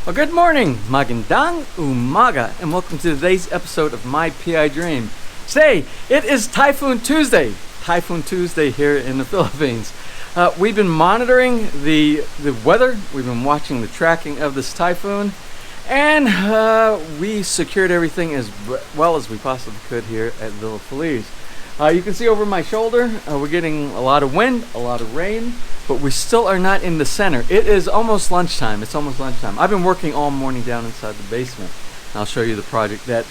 Well, good morning, magandang umaga, and welcome to today's episode of My PI Dream. Today, it is Typhoon Tuesday. Typhoon Tuesday here in the Philippines. We've been monitoring the weather. We've been watching the tracking of this typhoon, and we secured everything as well as we possibly could here at Villa Feliz. You can see over my shoulder, we're getting a lot of wind, a lot of rain, but we still are not in the center. It is almost lunchtime. It's almost lunchtime. I've been working all morning down inside the basement. I'll show you the project that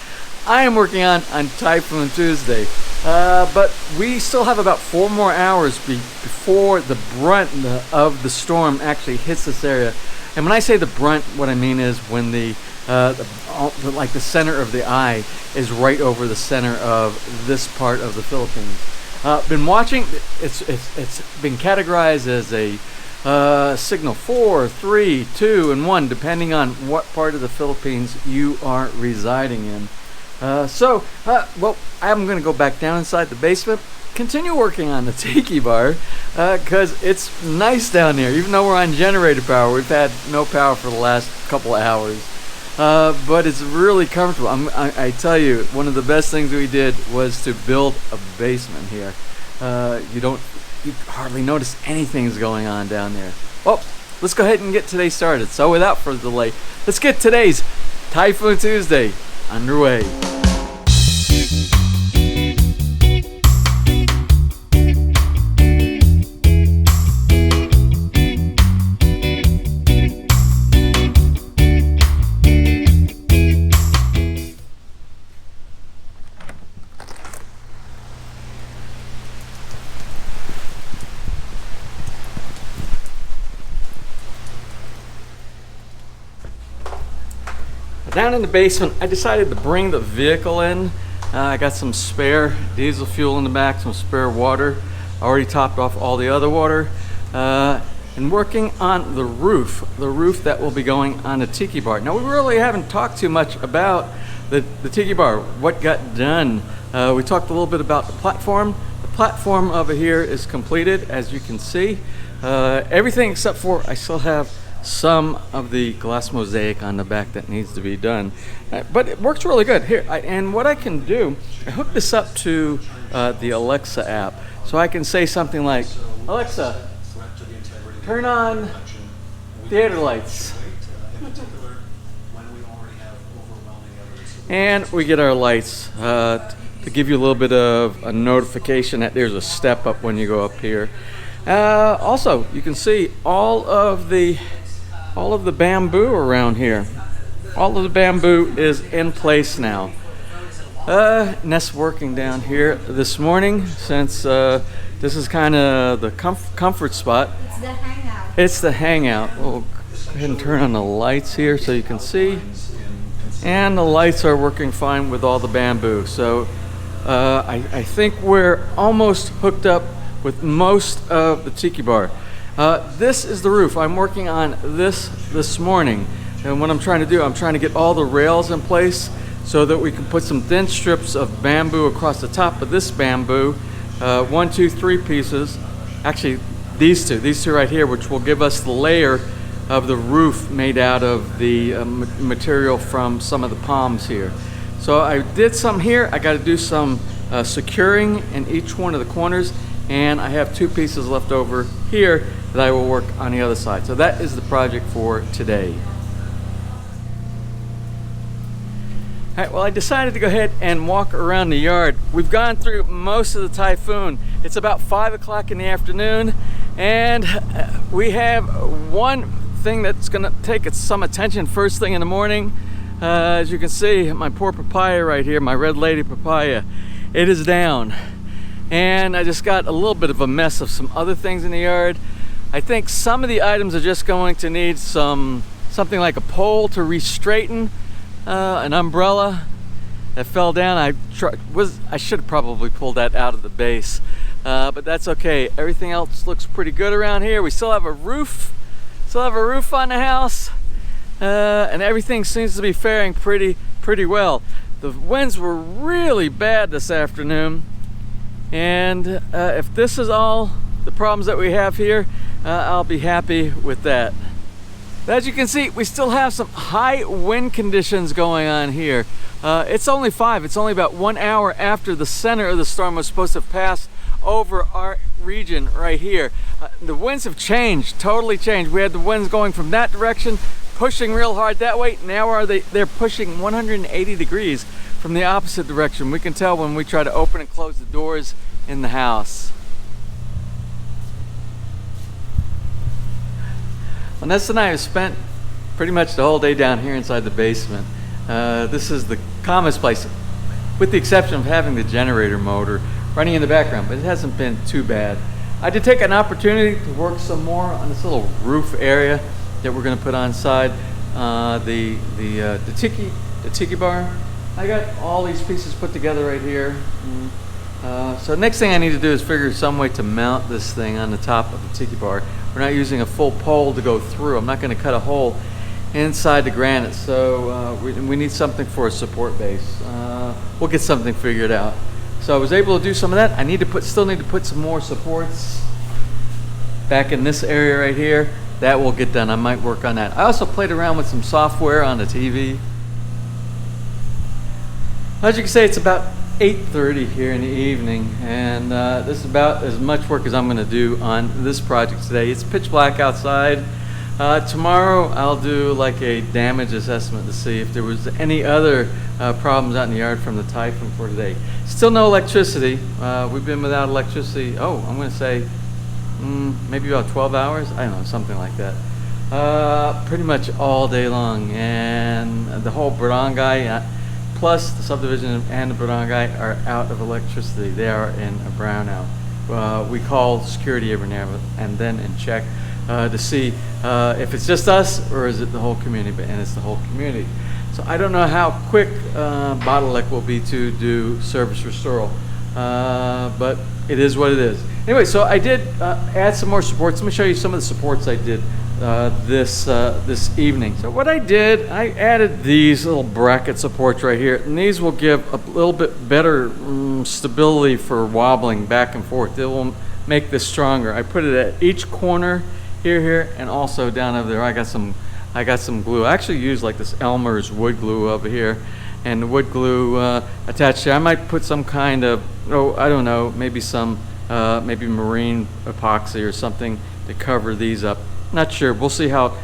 I am working on Typhoon Tuesday. But we still have about 4 more hours before the brunt of the storm actually hits this area. And when I say the brunt, what I mean is when the center of the eye is right over the center of this part of the Philippines. Been watching. It's been categorized as a signal 4, 3, 2, and 1, depending on what part of the Philippines you are residing in. Well, I'm going to go back down inside the basement, continue working on the Tiki bar, because it's nice down there. Even though we're on generator power, we've had no power for the last couple of hours. But it's really comfortable. I tell you, one of the best things we did was to build a basement here. You hardly notice anything's going on down there. Well, let's go ahead and get today started. So without further delay, let's get today's Typhoon Tuesday underway. Down in the basement, I decided to bring the vehicle in. I got some spare diesel fuel in the back, some spare water. I already topped off all the other water. And working on the roof that will be going on the Tiki bar. Now, we really haven't talked too much about the Tiki bar, what got done. We talked a little bit about the platform. The platform over here is completed, as you can see. Everything except for I still have some of the glass mosaic on the back that needs to be done, but it works really good here. And what I can do, I hook this up to the Alexa app, so I can say something like, Alexa, turn on theater lights, and we get our lights to give you a little bit of a notification that there's a step up when you go up here. Also, you can see all of the bamboo around here. All of the bamboo is in place now. Ness working down here this morning, since this is kind of the comfort spot. It's the hangout. It's the hangout. We'll go ahead and turn on the lights here so you can see. And the lights are working fine with all the bamboo. So I think we're almost hooked up with most of the Tiki bar. This is the roof. I'm working on this morning, and what I'm trying to do, I'm trying to get all the rails in place so that we can put some thin strips of bamboo across the top of this bamboo. 1, 2, 3 pieces. Actually, these two right here, which will give us the layer of the roof made out of the material from some of the palms here. So I did some here. I got to do some securing in each one of the corners, and I have 2 pieces left over here that I will work on the other side. So that is the project for today. All right, well, I decided to go ahead and walk around the yard. We've gone through most of the typhoon. It's about 5 o'clock in the afternoon, and we have one thing that's gonna take some attention first thing in the morning. As you can see, my poor papaya right here, my red lady papaya, it is down. And I just got a little bit of a mess of some other things in the yard. I think some of the items are just going to need something like a pole to re-straighten, an umbrella that fell down. I should have probably pulled that out of the base, but that's okay. Everything else looks pretty good around here. We still have a roof on the house, and everything seems to be faring pretty well. The winds were really bad this afternoon, and if this is all the problems that we have here, I'll be happy with that. But as you can see, we still have some high wind conditions going on here. It's only 5. It's only about 1 hour after the center of the storm was supposed to have passed over our region right here. The winds have changed, totally changed. We had the winds going from that direction, pushing real hard that way. Now they're pushing 180 degrees from the opposite direction. We can tell when we try to open and close the doors in the house. Vanessa and I have spent pretty much the whole day down here inside the basement. This is the calmest place, with the exception of having the generator motor running in the background, but it hasn't been too bad. I did take an opportunity to work some more on this little roof area that we're going to put on side the Tiki bar. I got all these pieces put together right here. So next thing I need to do is figure some way to mount this thing on the top of the Tiki bar. We're not using a full pole to go through. I'm not going to cut a hole inside the granite, so we need something for a support base. We'll get something figured out. So I was able to do some of that. I still need to put some more supports back in this area right here. That will get done. I might work on that. I also played around with some software on the TV. As you can see, it's about 8:30 here in the evening, and this is about as much work as I'm going to do on this project today. It's pitch black outside. Tomorrow I'll do like a damage assessment to see if there was any other problems out in the yard from the typhoon for today. Still no electricity. We've been without electricity, I'm going to say maybe about 12 hours. I don't know, something like that. Pretty much all day long, and the whole barangay plus the subdivision and the barangay are out of electricity. They are in a brownout. We call security every now and then and check to see if it's just us or is it the whole community, and it's the whole community. So I don't know how quick bottleneck will be to do service restoral, but it is what it is. Anyway, so I did add some more supports. Let me show you some of the supports I did this evening. So what I did, I added these little bracket supports right here, and these will give a little bit better stability for wobbling back and forth. It will make this stronger. I put it at each corner here, and also down over there. I got some glue. I actually used like this Elmer's wood glue over here, and the wood glue attached here. I might put some kind of, I don't know, maybe some maybe marine epoxy or something to cover these up. Not sure. We'll see how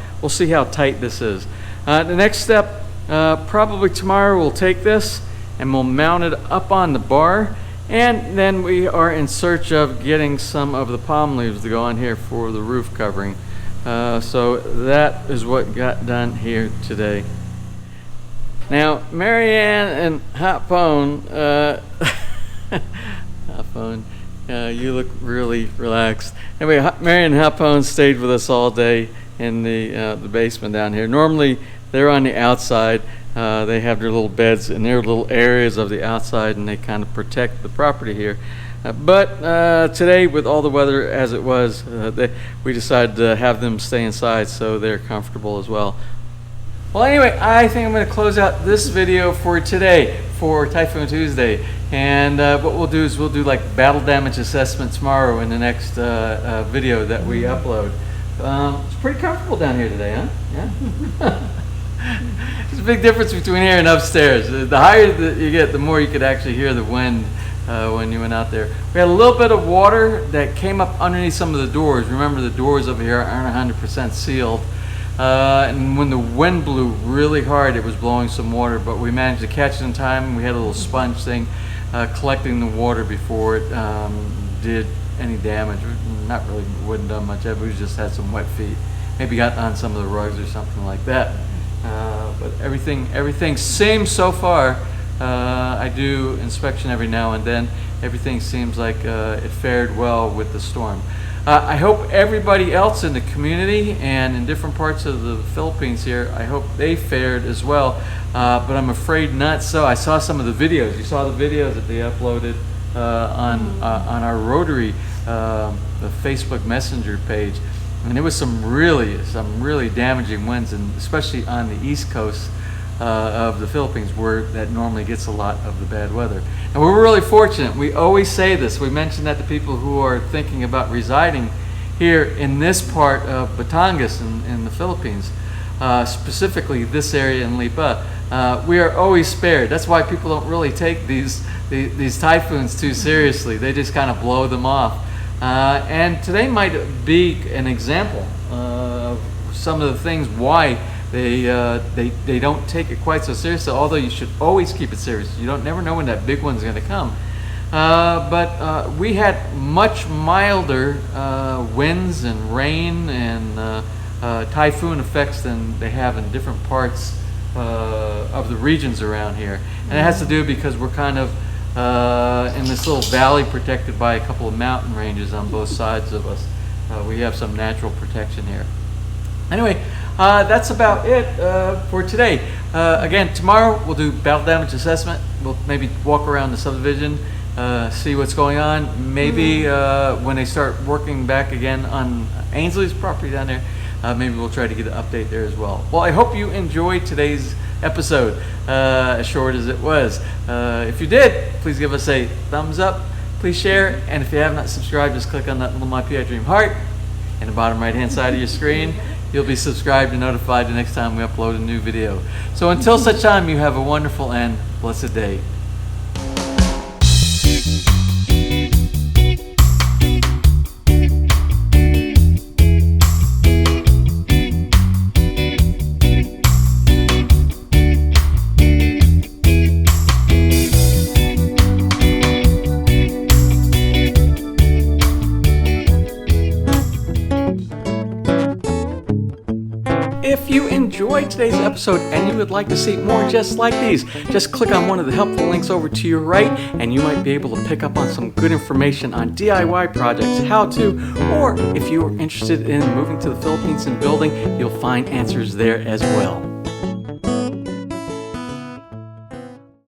tight this is. The next step, probably tomorrow, we'll take this and we'll mount it up on the bar, and then we are in search of getting some of the palm leaves to go on here for the roof covering. So that is what got done here today. Now, Marianne and Hopone, you look really relaxed. Anyway, Marianne and Hopone stayed with us all day in the basement down here. Normally, they're on the outside. They have their little beds in their little areas of the outside, and they kind of protect the property here. But today, with all the weather as it was, we decided to have them stay inside so they're comfortable as well. Well, anyway, I think I'm going to close out this video for today for Typhoon Tuesday. And what we'll do is we'll do like battle damage assessment tomorrow in the next video that we upload. It's pretty comfortable down here today, huh? Yeah. There's a big difference between here and upstairs. The higher that you get, the more you could actually hear the wind when you went out there. We had a little bit of water that came up underneath some of the doors. Remember, the doors over here aren't 100% sealed. And when the wind blew really hard, it was blowing some water, but we managed to catch it in time. We had a little sponge thing collecting the water before it did any damage. Not really, wouldn't done much of it. We just had some wet feet. Maybe got on some of the rugs or something like that. But everything seems so far. I do inspection every now and then. Everything seems like it fared well with the storm. I hope everybody else in the community and in different parts of the Philippines here, I hope they fared as well, but I'm afraid not so. I saw some of the videos. You saw the videos that they uploaded on our Rotary, the Facebook Messenger page, and there was some really damaging winds, and especially on the east coast of the Philippines, where that normally gets a lot of the bad weather. And we're really fortunate. We always say this. We mention that to people who are thinking about residing here in this part of Batangas in the Philippines. specifically this area in Lipa, we are always spared. That's why people don't really take these typhoons too seriously. They just kind of blow them off. And today might be an example of some of the things why they don't take it quite so seriously, although you should always keep it serious. You don't never know when that big one's going to come. But we had much milder winds and rain and typhoon effects than they have in different parts of the regions around here. And it has to do because we're kind of in this little valley protected by a couple of mountain ranges on both sides of us. We have some natural protection here. Anyway, that's about it for today. Again, tomorrow we'll do battle damage assessment. We'll maybe walk around the subdivision, see what's going on. Maybe when they start working back again on Ainsley's property down there, maybe we'll try to get an update there as well. Well, I hope you enjoyed today's episode, as short as it was. If you did, please give us a thumbs up. Please share, and if you have not subscribed, just click on that little My PI Dream heart in the bottom right-hand side of your screen. You'll be subscribed and notified the next time we upload a new video. So until such time, you have a wonderful and blessed day. If you enjoyed today's episode and you would like to see more just like these, just click on one of the helpful links over to your right and you might be able to pick up on some good information on DIY projects, how to, or if you are interested in moving to the Philippines and building, you'll find answers there as well.